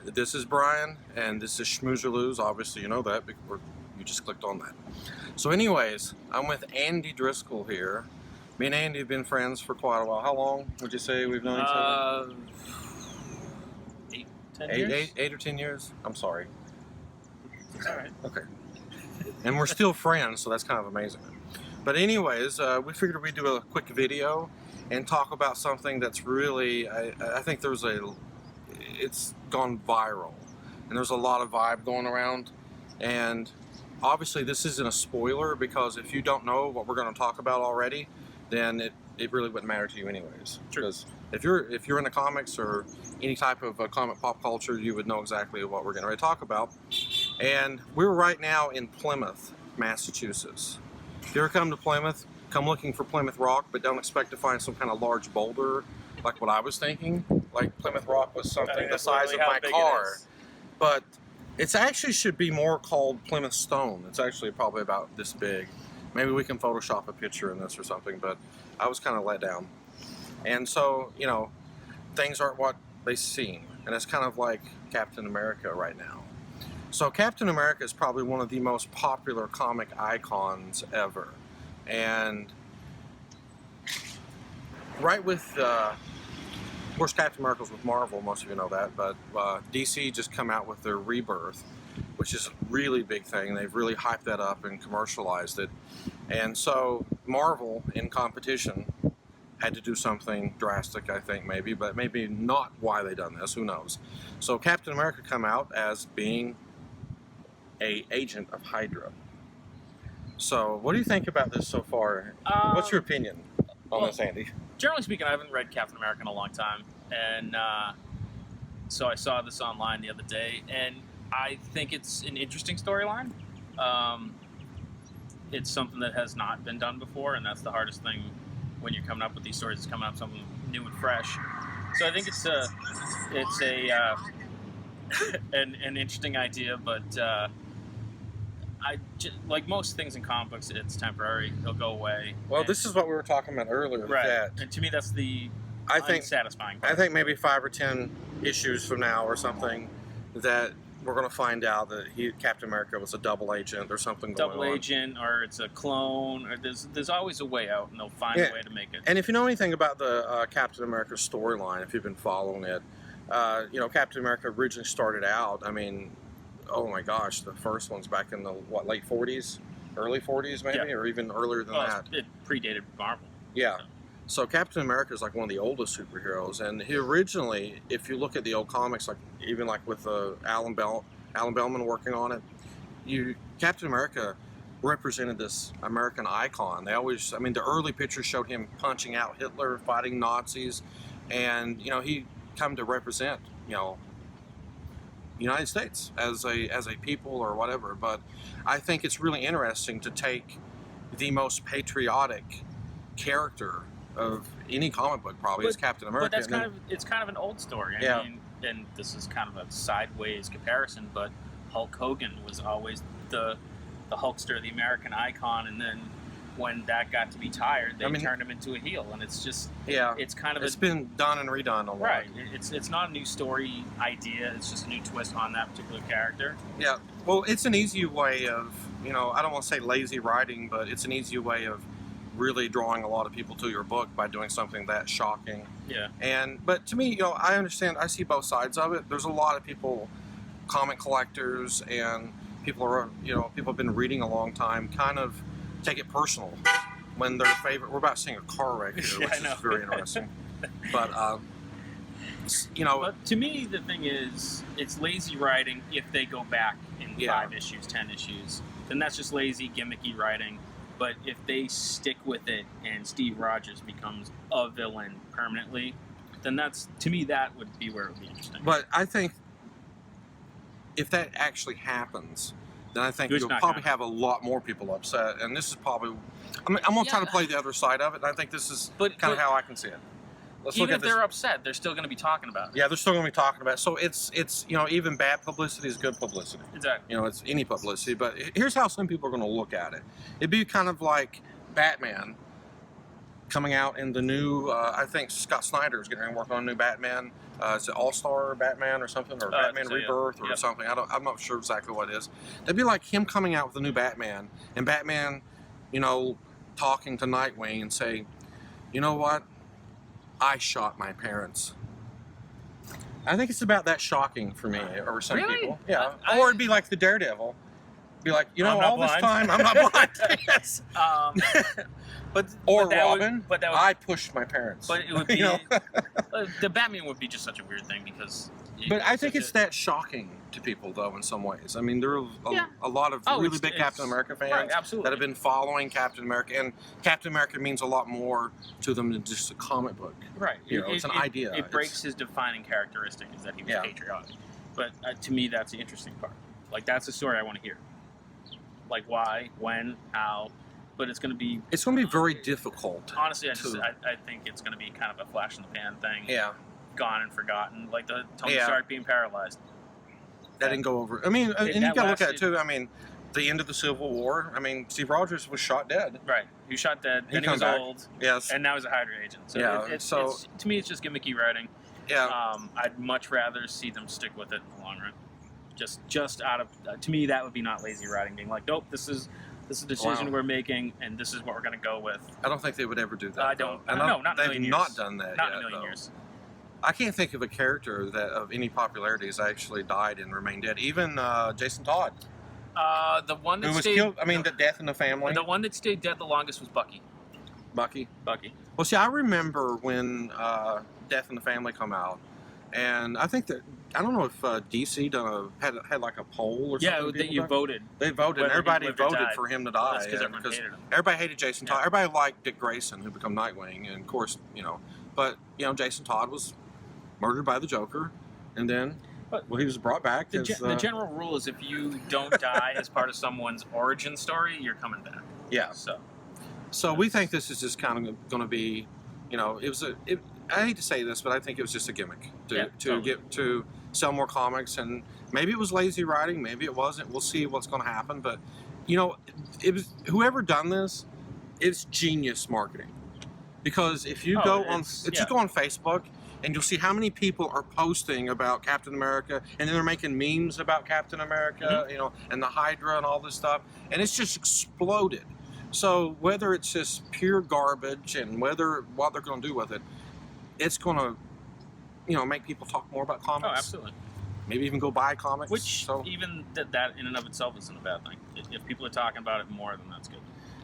This is Brian, and this is Schmooze. Obviously, you know that because you just clicked on that. So anyways, I'm with Andy Driscoll here. Me and Andy have been friends for quite a while. How long would you say we've known each other? 10 years? 8 or 10 years? I'm sorry. It's all right. Okay. And we're still friends, so that's kind of amazing. But anyways, we figured we'd do a quick video and talk about something that's really, I think it's gone viral. And there's a lot of vibe going around. And obviously this isn't a spoiler, because if you don't know what we're going to talk about already, then it really wouldn't matter to you anyways. True. Because if you're into comics or any type of comic pop culture, you would know exactly what we're going to talk about. And we're right now in Plymouth, Massachusetts. If you ever come to Plymouth, come looking for Plymouth Rock, but don't expect to find some kind of large boulder like what I was thinking. Like Plymouth Rock was something the size of my car. But it actually should be more called Plymouth Stone. It's actually probably about this big. Maybe we can Photoshop a picture in this or something, but I was kind of let down. And so, you know, things aren't what they seem. And it's kind of like Captain America right now. So Captain America is probably one of the most popular comic icons ever. And right with, of course, Captain America's with Marvel, most of you know that, but DC just come out with their Rebirth, which is a really big thing. They've really hyped that up and commercialized it. And so Marvel, in competition, had to do something drastic, I think, maybe, but maybe not why they done this, who knows. So Captain America come out as being a agent of Hydra. So what do you think about this so far? What's your opinion on this, Andy? Generally speaking, I haven't read Captain America in a long time, and so I saw this online the other day, and I think it's an interesting storyline. It's something that has not been done before, and that's the hardest thing when you're coming up with these stories, is coming up with something new and fresh. So I think it's an interesting idea, but like most things in comic books, it's temporary. It'll go away. Well, this is what we were talking about earlier. Right. That And to me, that's the unsatisfying part. I think maybe 5 or 10 issues from now or something, that we're going to find out that Captain America was a double agent or something going on. Double agent, or it's a clone, or there's always a way out, and they'll find a way to make it. And if you know anything about the Captain America storyline, if you've been following it, you know, Captain America originally started out, I mean, oh my gosh, the first one's back in the, what, late 40s? Early 40s maybe? Or even earlier than that? It predated Marvel. Yeah. So Captain America is like one of the oldest superheroes, and he originally, if you look at the old comics, like even like with Alan Bellman working on it, Captain America represented this American icon. They always, I mean, the early pictures showed him punching out Hitler, fighting Nazis, and you know, he come to represent, you know, the United States as a people or whatever. But I think it's really interesting to take the most patriotic character of any comic book, probably, is Captain America. But that's it's kind of an old story. I mean, and this is kind of a sideways comparison, but Hulk Hogan was always the Hulkster, the American icon, and then when that got to be tired, they turned him into a heel, and it's just it's kind of been done and redone a lot. Right. It's not a new story idea. It's just a new twist on that particular character. Yeah. Well, it's an easy way of, you know, I don't want to say lazy writing, but it's an easy way of really drawing a lot of people to your book by doing something that shocking. Yeah. But to me, you know, I understand, I see both sides of it. There's a lot of people, comic collectors and people have been reading a long time, kind of take it personal when their favorite, we're about seeing a car wreck here, which is very interesting. But, you know. But to me, the thing is, it's lazy writing if they go back in 5 issues, 10 issues. Then that's just lazy, gimmicky writing. But if they stick with it and Steve Rogers becomes a villain permanently, then that's, to me, that would be where it would be interesting. But I think if that actually happens, then I think you'll probably have a lot more people upset. And this is probably, I'm going to try to play the other side of it. And I think this is kind of how I can see it. Even if they're upset, they're still going to be talking about it. Yeah, they're still going to be talking about it. So it's you know, even bad publicity is good publicity. Exactly. You know, it's any publicity. But here's how some people are going to look at it. It'd be kind of like Batman coming out in the new, I think Scott Snyder is getting ready to work on a new Batman is it All-Star Batman or something, or Batman so, yeah. Rebirth or something? I'm not sure exactly what it is. That'd be like him coming out with a new Batman, and Batman, you know, talking to Nightwing and say, you know what? I shot my parents. I think it's about that shocking for me, or some people. Yeah. Or it'd be like the Daredevil. Be like, you know, all this time I'm not blind. Yes. Or Robin. I pushed my parents. But it would be. The Batman would be just such a weird thing because. But I think it's that shocking to people, though, in some ways. I mean, there are a lot of really big Captain America fans that have been following Captain America, and Captain America means a lot more to them than just a comic book. Right. You know, it's an idea. It breaks his defining characteristic is that he was patriotic. But to me, that's the interesting part. Like, that's the story I want to hear. Like, why, when, how. But it's going to be... It's going to be very difficult. Honestly, I think it's going to be kind of a flash in the pan thing. Yeah. Gone and forgotten. Like the Tony Stark being paralyzed. That didn't go over. I mean, and you got to look at it, too. I mean, the end of the Civil War, I mean, Steve Rogers was shot dead. Right. He was shot dead. Then he was old. Yes. And now he's a Hydra agent. So it's, to me, it's just gimmicky writing. Yeah. I'd much rather see them stick with it in the long run. Just out of... to me, that would be not lazy writing. Being like, nope, this is a decision we're making, and this is what we're going to go with. I don't think they would ever do that. I don't. No, not in a million years. They've not done that Not in a million years. I can't think of a character that of any popularity has actually died and remained dead. Even Jason Todd. The one that who was killed. I mean, the death in the family. The one that stayed dead the longest was Bucky. Bucky. Well, see, I remember when Death in the Family come out, and I think that I don't know if DC had like a poll or something. Yeah, that you voted. They voted. And everybody voted for him to die. That's because everyone hated him. Everybody hated Jason Todd. Everybody liked Dick Grayson, who became Nightwing, and of course, you know, but you know, Jason Todd was murdered by the Joker, and then he was brought back. The general rule is if you don't die as part of someone's origin story, you're coming back. Yeah. So we think this is just kind of going to be, you know, I hate to say this, but I think it was just a gimmick to sell more comics, and maybe it was lazy writing, maybe it wasn't. We'll see what's going to happen, but you know, it was whoever done this, it's genius marketing, because if you go on Facebook, and you'll see how many people are posting about Captain America, and then they're making memes about Captain America, you know, and the Hydra and all this stuff, and it's just exploded. So whether it's just pure garbage and what they're going to do with it, it's going to, you know, make people talk more about comics. Oh, absolutely. Maybe even go buy comics. Even that in and of itself isn't a bad thing. If people are talking about it more, then that's good.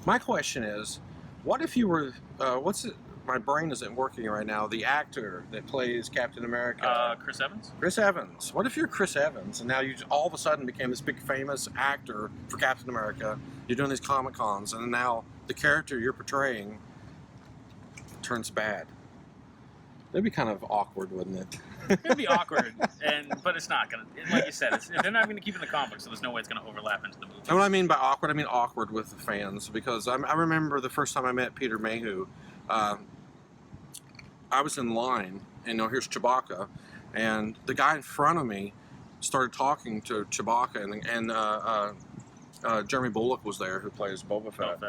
My question is, what if you were, my brain isn't working right now. The actor that plays Captain America. Chris Evans? Chris Evans. What if you're Chris Evans and now you all of a sudden became this big famous actor for Captain America? You're doing these Comic Cons, and now the character you're portraying turns bad. That'd be kind of awkward, wouldn't it? It'd be awkward, but it's not gonna. Like you said, they're not going to keep it in the comics, so there's no way it's going to overlap into the movie. And what I mean by awkward, I mean awkward with the fans, because I remember the first time I met Peter Mayhew. I was in line, and here's Chewbacca, and the guy in front of me started talking to Chewbacca, and Jeremy Bullock was there, who plays Boba Fett,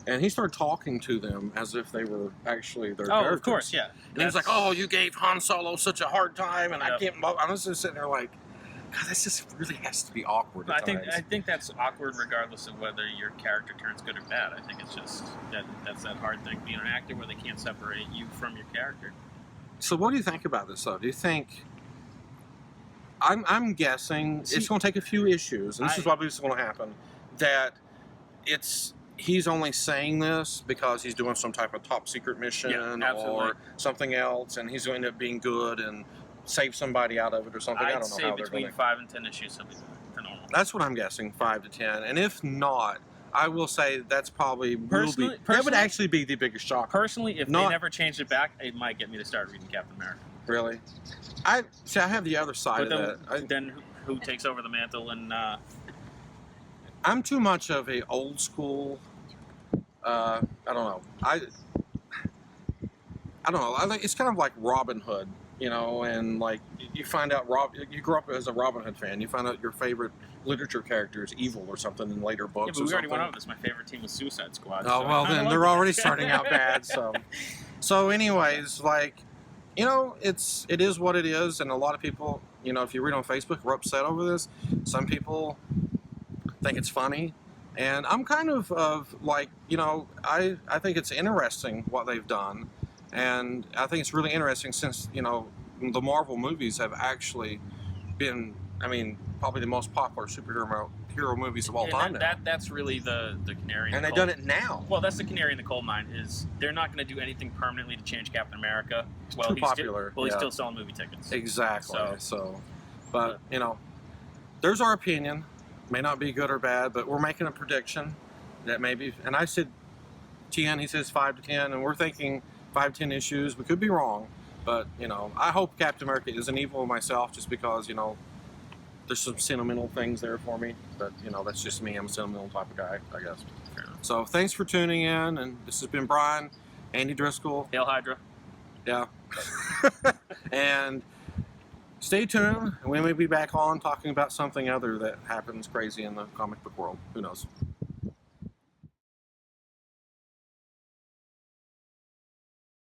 and he started talking to them as if they were actually their characters. Oh, of course, yeah. And he was like, "Oh, you gave Han Solo such a hard time, and I can't." I was just sitting there like, God, this just really has to be awkward. I think that's awkward regardless of whether your character turns good or bad. I think it's just that's that hard thing, being an actor where they can't separate you from your character. So what do you think about this, though? Do you think... I'm guessing it's going to take a few issues, and this is probably what's going to happen, that he's only saying this because he's doing some type of top secret mission or something else, and he's going to end up being good and save somebody out of it or something. I don't know how they're between 5 and 10 issues will be for normal. That's what I'm guessing, 5 to 10. And if not, I will say that's probably that would actually be the biggest shock. Personally, if they never changed it back, it might get me to start reading Captain America. Really? I have the other side of that. Then who takes over the mantle? And I'm too much of a old school. I don't know. I don't know. I think it's kind of like Robin Hood. And like you find out you grew up as a Robin Hood fan. You find out your favorite literature character is evil or something in later books. Yeah, but we already went over this. My favorite team was Suicide Squad. Oh, well, then they're already starting out bad. So anyways, like you know, it is what it is, and a lot of people, you know, if you read on Facebook, are upset over this. Some people think it's funny, and I'm kind of like, you know, I think it's interesting what they've done, and I think it's really interesting since, you know, the Marvel movies have actually been, I mean, probably the most popular hero movies of all time now. That's really the canary in And the they've coal. done it now. Well, that's the canary in the coal mine. Is they're not going to do anything permanently to change Captain America. Well, Too he's popular. He's still selling movie tickets. Exactly. So, But you know, there's our opinion. May not be good or bad, but we're making a prediction that maybe. And I said 10. He says 5 to 10, and we're thinking 5 to 10 issues. We could be wrong, but you know, I hope Captain America isn't evil myself, just because, you know, there's some sentimental things there for me. But you know, that's just me. I'm a sentimental type of guy, I guess. So thanks for tuning in, and this has been Brian, Andy Driscoll. Hail Hydra. Yeah. And stay tuned. We may be back on talking about something other that happens crazy in the comic book world. Who knows?